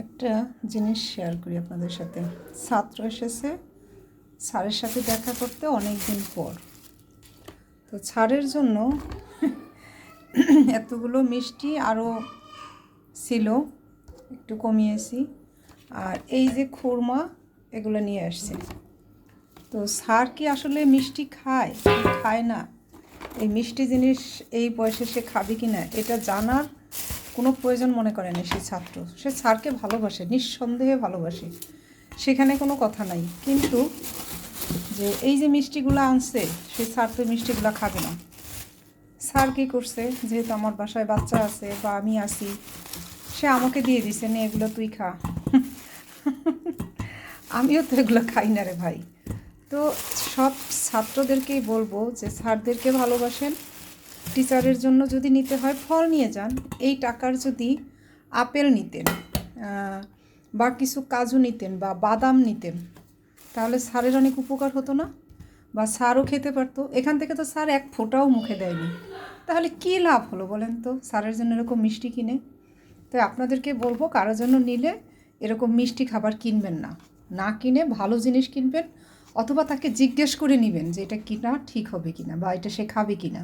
একটা জিনিস শেয়ার করি আপনাদের সাথে। ছাত্র এসেছে স্যারের সাথে দেখা করতে অনেক দিন পর। তো স্যারের জন্য এতগুলো মিষ্টি আরও ছিল, একটু কমিয়েছি। আর এই যে খুরমা, এগুলো নিয়ে আসছে। তো স্যার কি আসলে মিষ্টি খায় কি খায় না, এই মিষ্টি জিনিস এই বয়সে সে খাবে কি না, এটা জানার কোনো প্রয়োজন মনে করে না সেই ছাত্র। সে স্যারকে ভালোবাসে, নিঃসন্দেহে ভালোবাসে, সেখানে কোনো কথা নাই। কিন্তু যে এই যে মিষ্টিগুলো আনছে, সেই স্যার তো মিষ্টিগুলো খাবে না। স্যার কী করছে, যেহেতু আমার বাসায় বাচ্চা আছে বা আমি আছি, সে আমাকে দিয়ে দিছে, নে এগুলো তুই খা। আমিও তো এগুলো খাই না রে ভাই। তো সব ছাত্রদেরকেই বলবো যে স্যারদেরকে ভালোবাসেন। টিচারের জন্য যদি নিতে হয় ফল নিয়ে যান। এই টাকার যদি আপেল নিতেন বা কিছু কাজু নিতেন বা বাদাম নিতেন, তাহলে স্যারের অনেক উপকার হতো না? বা স্যারও খেতে পারতো। এখান থেকে তো স্যার এক ফোঁটাও মুখে দেয়নি, তাহলে কী লাভ হলো বলেন তো স্যারের জন্য এরকম মিষ্টি কিনে? তো আপনাদেরকে বলবো, কারোর জন্য নিলে এরকম মিষ্টি খাবার কিনবেন না, না কিনে ভালো জিনিস কিনবেন, অথবা তাকে জিজ্ঞেস করে নেবেন যে এটা কিনা ঠিক হবে কিনা বা এটা সে খাবে কিনা।